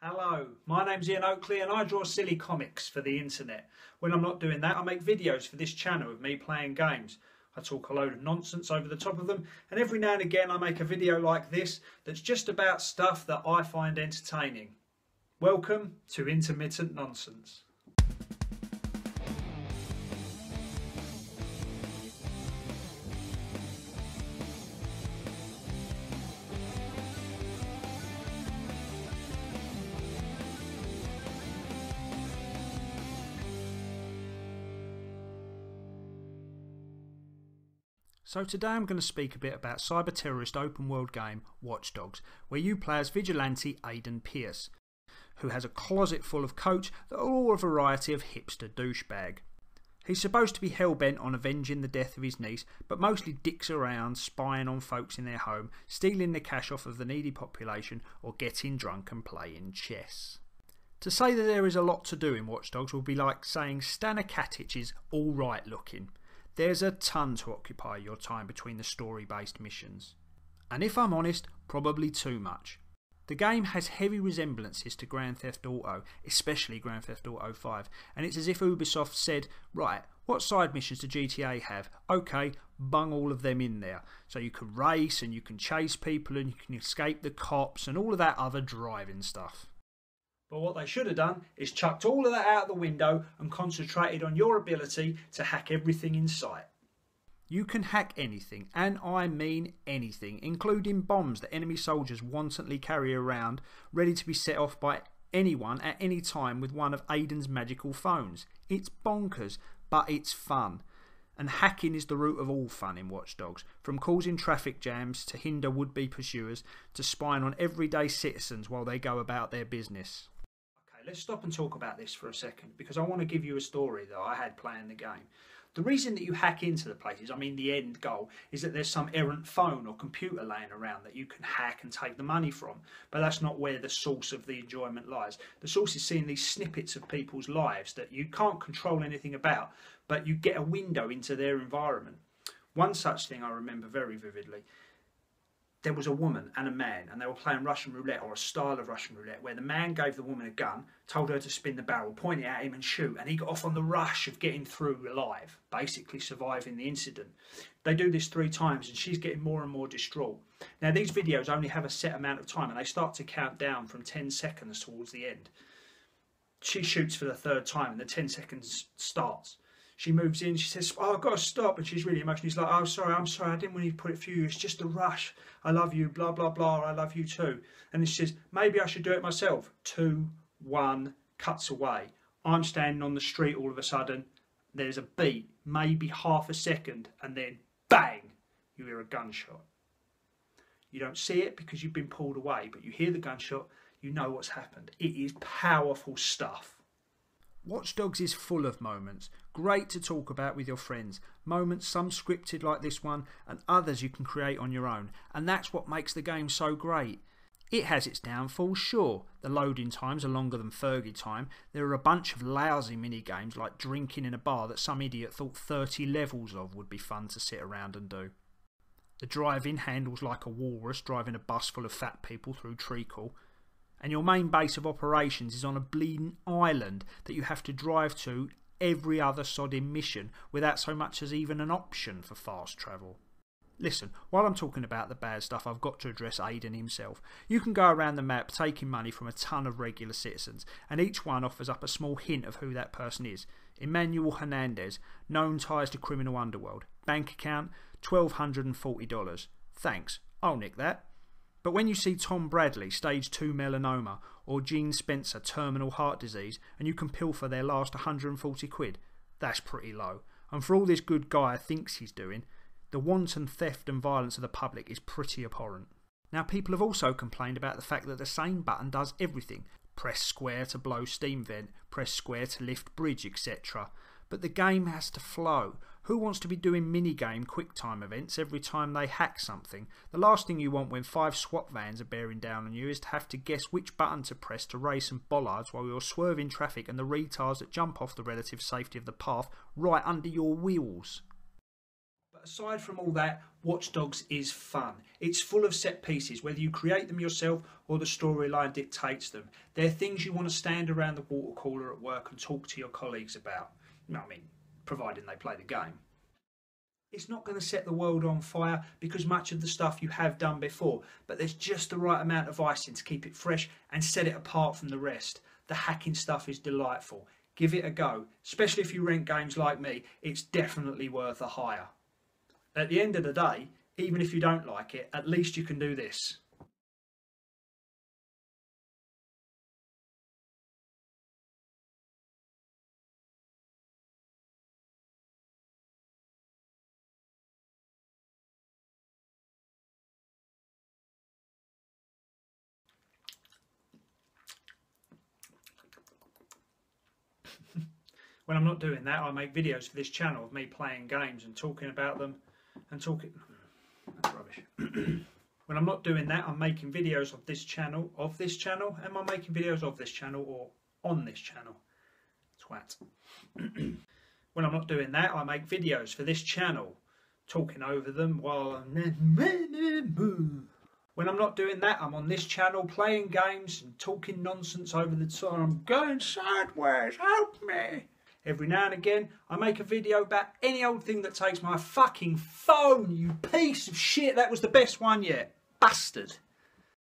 Hello, my name's Ian Oakley and I draw silly comics for the internet. When I'm not doing that, I make videos for this channel of me playing games. I talk a load of nonsense over the top of them, and every now and again I make a video like this that's just about stuff that I find entertaining. Welcome to Intermittent Nonsense. So today I'm going to speak a bit about cyber-terrorist open-world game Watchdogs, where you play as vigilante Aidan Pierce, who has a closet full of coats that are all a variety of hipster douchebag. He's supposed to be hell-bent on avenging the death of his niece, but mostly dicks around, spying on folks in their home, stealing the cash off of the needy population, or getting drunk and playing chess. To say that there is a lot to do in Watchdogs will be like saying Stana Katic is alright looking. There's a ton to occupy your time between the story-based missions. And if I'm honest, probably too much. The game has heavy resemblances to Grand Theft Auto, especially Grand Theft Auto 5, and it's as if Ubisoft said, right, what side missions do GTA have? Okay, bung all of them in there. So you can race and you can chase people and you can escape the cops and all of that other driving stuff. But what they should have done is chucked all of that out the window and concentrated on your ability to hack everything in sight. You can hack anything, and I mean anything, including bombs that enemy soldiers wantonly carry around, ready to be set off by anyone at any time with one of Aidan's magical phones. It's bonkers, but it's fun. And hacking is the root of all fun in Watchdogs, from causing traffic jams to hinder would-be pursuers to spying on everyday citizens while they go about their business. Let's stop and talk about this for a second, because I want to give you a story that I had playing the game. The reason that you hack into the places, I mean the end goal, is that there's some errant phone or computer laying around that you can hack and take the money from. But that's not where the source of the enjoyment lies. The source is seeing these snippets of people's lives that you can't control anything about, but you get a window into their environment. One such thing I remember very vividly. There was a woman and a man, and they were playing Russian roulette, or a style of Russian roulette, where the man gave the woman a gun, told her to spin the barrel, point it at him and shoot, and he got off on the rush of getting through alive, basically surviving the incident. They do this 3 times, and she's getting more and more distraught. Now, these videos only have a set amount of time, and they start to count down from 10 seconds towards the end. She shoots for the 3rd time, and the 10 seconds starts. She moves in, she says, oh, I've got to stop, and she's really emotional. He's like, oh, I'm sorry, I didn't want you to put it through you, it's just a rush, I love you, blah, blah, blah, I love you too. And then she says, maybe I should do it myself. 2, 1, cuts away. I'm standing on the street all of a sudden, there's a beat, maybe half a second, and then bang, you hear a gunshot. You don't see it because you've been pulled away, but you hear the gunshot, you know what's happened. It is powerful stuff. Watchdogs is full of moments, great to talk about with your friends, moments some scripted like this one and others you can create on your own, and that's what makes the game so great. It has its downfalls, sure, the loading times are longer than Fergie time, there are a bunch of lousy mini-games like drinking in a bar that some idiot thought 30 levels of would be fun to sit around and do. The drive-in handles like a walrus driving a bus full of fat people through treacle. And your main base of operations is on a bleeding island that you have to drive to every other sodding mission without so much as even an option for fast travel. Listen, while I'm talking about the bad stuff, I've got to address Aidan himself. You can go around the map taking money from a ton of regular citizens, and each one offers up a small hint of who that person is. Emmanuel Hernandez, known ties to criminal underworld. Bank account, $1,240. Thanks, I'll nick that. But when you see Tom Bradley, stage 2 melanoma, or Gene Spencer, terminal heart disease, and you can pilfer their last 140 quid, that's pretty low. And for all this good guy thinks he's doing, the wanton theft and violence of the public is pretty abhorrent. Now, people have also complained about the fact that the same button does everything. Press square to blow steam vent, press square to lift bridge, etc. But the game has to flow. Who wants to be doing minigame QuickTime events every time they hack something? The last thing you want when 5 SWAT vans are bearing down on you is to have to guess which button to press to raise some bollards while you're swerving traffic and the retards that jump off the relative safety of the path right under your wheels. Aside from all that, Watchdogs is fun. It's full of set pieces, whether you create them yourself or the storyline dictates them. They're things you want to stand around the water cooler at work and talk to your colleagues about. I mean, providing they play the game. It's not going to set the world on fire because much of the stuff you have done before, but there's just the right amount of icing to keep it fresh and set it apart from the rest. The hacking stuff is delightful. Give it a go, especially if you rent games like me. It's definitely worth a hire. At the end of the day, even if you don't like it, at least you can do this. When I'm not doing that, I make videos for this channel of me playing games and talking about them and talking... That's rubbish. When I'm not doing that, I'm making videos of this channel, and I'm making videos of this channel or on this channel. Twat. When I'm not doing that, I make videos for this channel, talking over them while I'm... When I'm not doing that, I'm on this channel playing games and talking nonsense over the top. I'm going sideways, help me! Every now and again, I make a video about any old thing that takes my fucking phone, you piece of shit. That was the best one yet. Bastard.